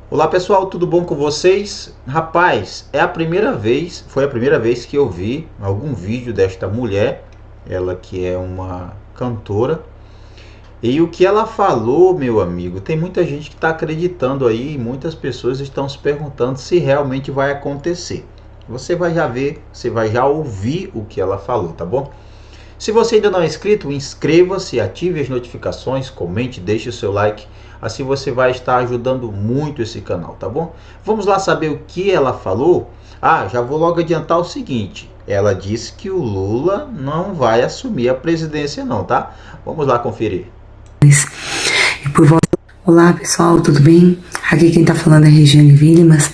Olá pessoal, tudo bom com vocês? Rapaz, foi a primeira vez que eu vi algum vídeo desta mulher, ela que é uma cantora, e o que ela falou, meu amigo, tem muita gente que está acreditando aí, e muitas pessoas estão se perguntando se realmente vai acontecer. Você vai já ver, você vai já ouvir o que ela falou, tá bom? Se você ainda não é inscrito, inscreva-se, ative as notificações, comente, deixe o seu like. Assim você vai estar ajudando muito esse canal, tá bom? Vamos lá saber o que ela falou? Já vou logo adiantar o seguinte. Ela disse que o Lula não vai assumir a presidência não, tá? Vamos lá conferir. Olá pessoal, tudo bem? Aqui quem tá falando é Regiane Villemas.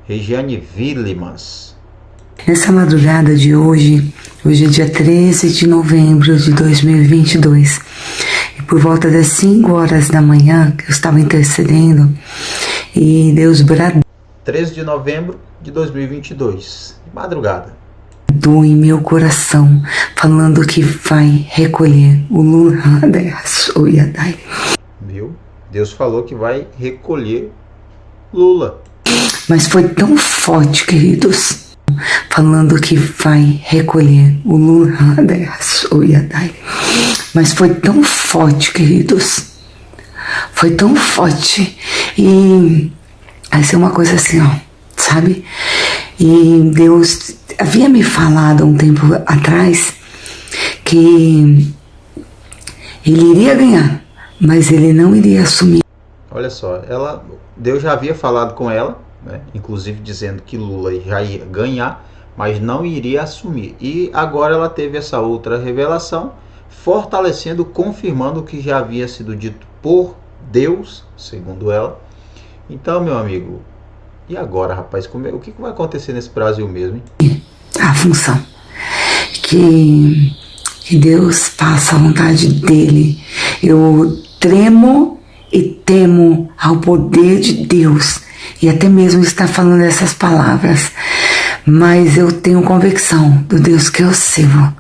Regiane Villemas. Nessa madrugada de hoje é dia 13 de novembro de 2022, e por volta das 5 horas da manhã, que eu estava intercedendo, e Deus bradou 13 de novembro de 2022, madrugada, em meu coração, falando que vai recolher o Lula. Viu? Deus falou que vai recolher Lula. Mas foi tão forte, queridos, falando que vai recolher o Lula. Mas foi tão forte, queridos. Foi tão forte. E vai ser uma coisa assim, ó, sabe? E Deus havia me falado há um tempo atrás que ele iria ganhar, mas ele não iria assumir. Olha só, Deus já havia falado com ela, né? Inclusive dizendo que Lula já ia ganhar, mas não iria assumir. E agora ela teve essa outra revelação, fortalecendo, confirmando o que já havia sido dito por Deus, segundo ela. Então, meu amigo, e agora, rapaz, o que vai acontecer nesse Brasil mesmo, hein? A função que Deus faça a vontade dele. Eu tremo e temo ao poder de Deus, e até mesmo estar falando essas palavras, mas eu tenho convicção do Deus que eu sirvo,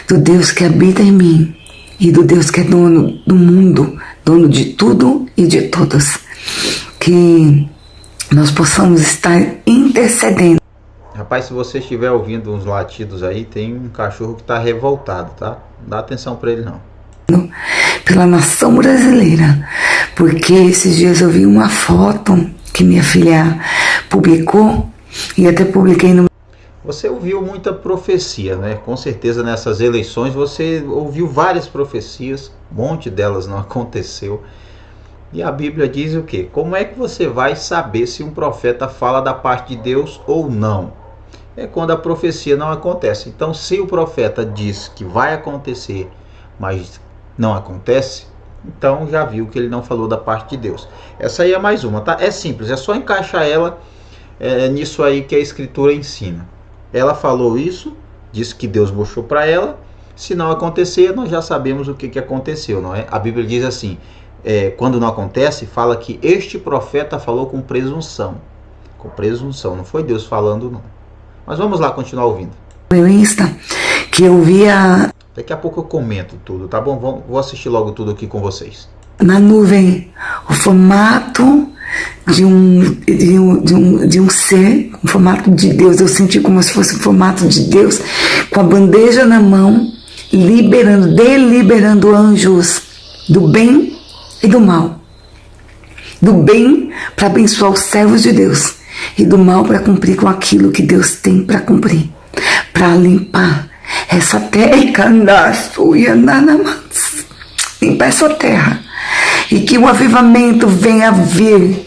do Deus que habita em mim e do Deus que é dono do mundo, dono de tudo e de todos, que nós possamos estar intercedendo. Rapaz, se você estiver ouvindo uns latidos aí, tem um cachorro que está revoltado, tá? Não dá atenção para ele não. Pela nação brasileira, porque esses dias eu vi uma foto que minha filha publicou, e até publiquei no... Você ouviu muita profecia, né? Com certeza nessas eleições você ouviu várias profecias, um monte delas não aconteceu. E a Bíblia diz o quê? Como é que você vai saber se um profeta fala da parte de Deus ou não? É quando a profecia não acontece. Então, se o profeta diz que vai acontecer, mas não acontece, então já viu que ele não falou da parte de Deus. Essa aí é mais uma, tá? É simples, é só encaixar ela nisso aí que a Escritura ensina. Ela falou isso, disse que Deus mostrou para ela. Se não acontecer, nós já sabemos o que aconteceu, não é? A Bíblia diz assim, quando não acontece, fala que este profeta falou com presunção. Com presunção, não foi Deus falando não. Mas vamos lá continuar ouvindo. Meu Insta, que eu via... Daqui a pouco eu comento tudo, tá bom? Vou assistir logo tudo aqui com vocês. Na nuvem, o formato de um ser, o formato de Deus. Eu senti como se fosse o formato de Deus, com a bandeja na mão, deliberando anjos do bem e do mal. Do bem para abençoar os servos de Deus, e do mal para cumprir com aquilo que Deus tem para cumprir, para limpar essa terra, limpar essa terra, e que o avivamento venha a vir.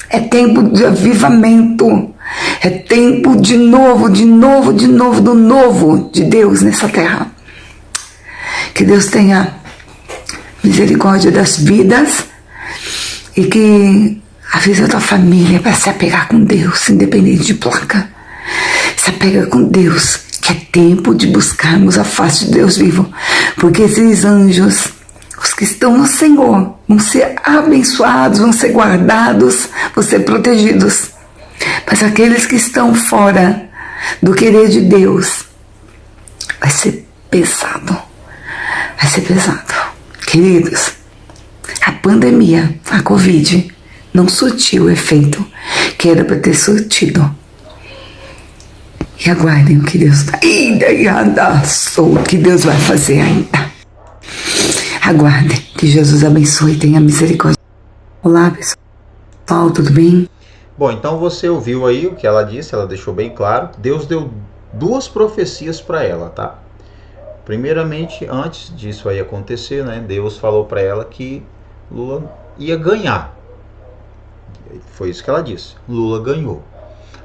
É tempo de avivamento, é tempo de novo do novo de Deus nessa terra. Que Deus tenha misericórdia das vidas e que avise a tua família para se apegar com Deus, independente de placa. Se apega com Deus, que é tempo de buscarmos a face de Deus vivo, porque esses anjos, os que estão no Senhor, vão ser abençoados, vão ser guardados, vão ser protegidos. Mas aqueles que estão fora do querer de Deus, vai ser pesado. Vai ser pesado. Queridos, a pandemia, a Covid, não surtiu o efeito que era para ter surtido. E aguardem o que Deus o que Deus vai fazer ainda. Aguardem, que Jesus abençoe e tenha misericórdia. Olá, pessoal, tudo bem? Bom, então você ouviu aí o que ela disse, ela deixou bem claro. Deus deu 2 profecias para ela, tá? Primeiramente, antes disso aí acontecer, né, Deus falou para ela que Lula ia ganhar. Foi isso que ela disse. Lula ganhou.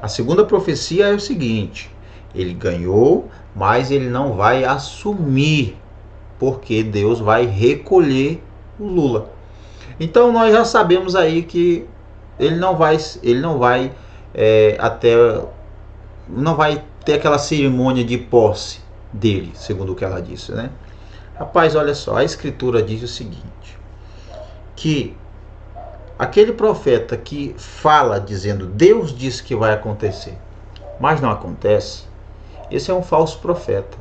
A segunda profecia é o seguinte: ele ganhou, mas ele não vai assumir, porque Deus vai recolher o Lula. Então nós já sabemos aí que ele não vai ter aquela cerimônia de posse dele, segundo o que ela disse, né? Rapaz, olha só, a escritura diz o seguinte, que aquele profeta que fala dizendo Deus disse que vai acontecer, mas não acontece, esse é um falso profeta.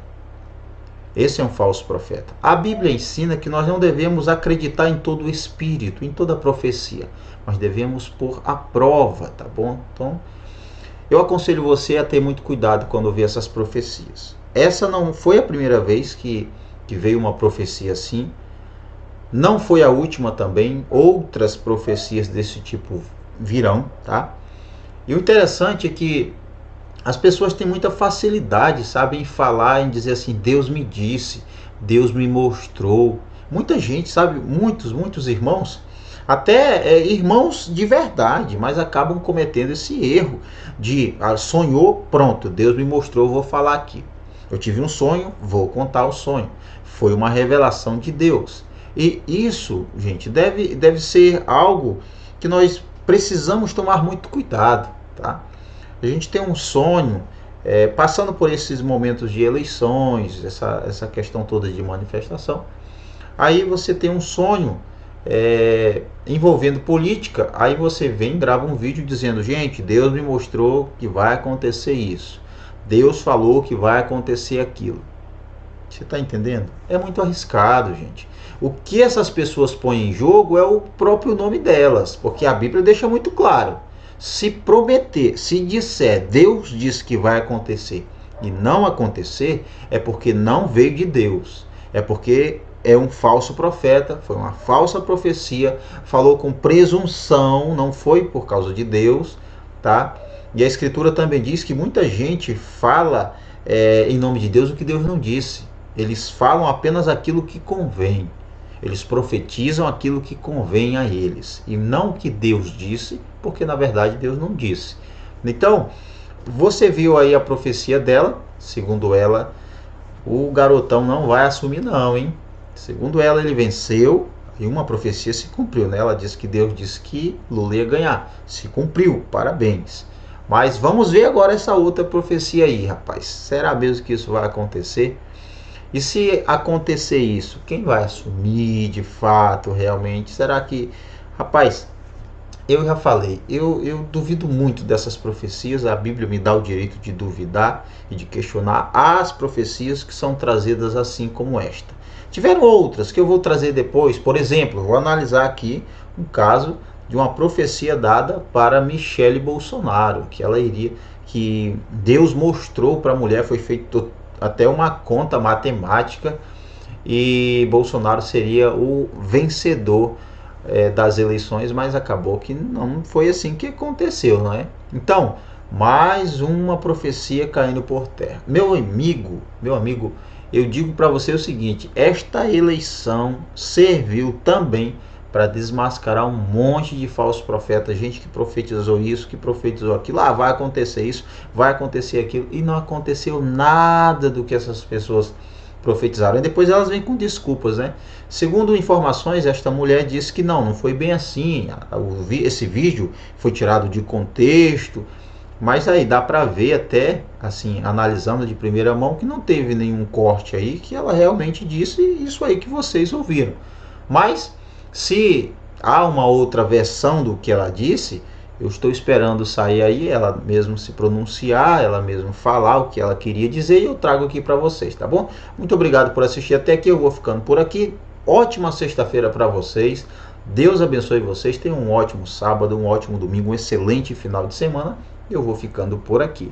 Esse é um falso profeta. A Bíblia ensina que nós não devemos acreditar em todo o espírito, em toda a profecia, mas devemos pôr à prova, tá bom? Então, eu aconselho você a ter muito cuidado quando vê essas profecias. Essa não foi a primeira vez que veio uma profecia assim. Não foi a última também. Outras profecias desse tipo virão, tá? E o interessante é que as pessoas têm muita facilidade, sabe, em falar, em dizer assim, Deus me disse, Deus me mostrou. Muita gente, sabe, muitos irmãos, até irmãos de verdade, mas acabam cometendo esse erro de sonhou, pronto, Deus me mostrou, vou falar aqui. Eu tive um sonho, vou contar o sonho. Foi uma revelação de Deus. E isso, gente, deve ser algo que nós precisamos tomar muito cuidado, tá? A gente tem um sonho, passando por esses momentos de eleições, essa questão toda de manifestação. Aí você tem um sonho envolvendo política, aí você vem e grava um vídeo dizendo, gente, Deus me mostrou que vai acontecer isso. Deus falou que vai acontecer aquilo. Você está entendendo? É muito arriscado, gente. O que essas pessoas põem em jogo é o próprio nome delas, porque a Bíblia deixa muito claro. Se prometer, se disser, Deus diz que vai acontecer e não acontecer, é porque não veio de Deus. É porque é um falso profeta, foi uma falsa profecia, falou com presunção, não foi por causa de Deus, tá? E a Escritura também diz que muita gente fala em nome de Deus o que Deus não disse. Eles falam apenas aquilo que convém. Eles profetizam aquilo que convém a eles e não o que Deus disse, porque na verdade Deus não disse. Então, você viu aí a profecia dela, segundo ela, o garotão não vai assumir não, hein? Segundo ela, ele venceu e uma profecia se cumpriu, né? Ela disse que Deus disse que Lula ia ganhar. Se cumpriu, parabéns. Mas vamos ver agora essa outra profecia aí, rapaz. Será mesmo que isso vai acontecer? E se acontecer isso, quem vai assumir de fato, realmente? Será que... Rapaz, eu já falei, eu duvido muito dessas profecias. A Bíblia me dá o direito de duvidar e de questionar as profecias que são trazidas assim como esta. Tiveram outras que eu vou trazer depois. Por exemplo, vou analisar aqui um caso de uma profecia dada para Michele Bolsonaro, que Deus mostrou para a mulher, foi feito até uma conta matemática e Bolsonaro seria o vencedor das eleições, mas acabou que não foi assim que aconteceu, não é? Então, mais uma profecia caindo por terra. Meu amigo, eu digo para você o seguinte, esta eleição serviu também para desmascarar um monte de falsos profetas, gente que profetizou isso, que profetizou aquilo, vai acontecer isso, vai acontecer aquilo, e não aconteceu nada do que essas pessoas profetizaram. E depois elas vêm com desculpas, né? Segundo informações, esta mulher disse que não foi bem assim, esse vídeo foi tirado de contexto, mas aí dá para ver até, assim, analisando de primeira mão, que não teve nenhum corte aí, que ela realmente disse isso aí que vocês ouviram. Mas se há uma outra versão do que ela disse, eu estou esperando sair aí, ela mesmo se pronunciar, ela mesmo falar o que ela queria dizer, e eu trago aqui para vocês, tá bom? Muito obrigado por assistir até aqui, eu vou ficando por aqui. Ótima sexta-feira para vocês. Deus abençoe vocês, tenham um ótimo sábado, um ótimo domingo, um excelente final de semana. Eu vou ficando por aqui.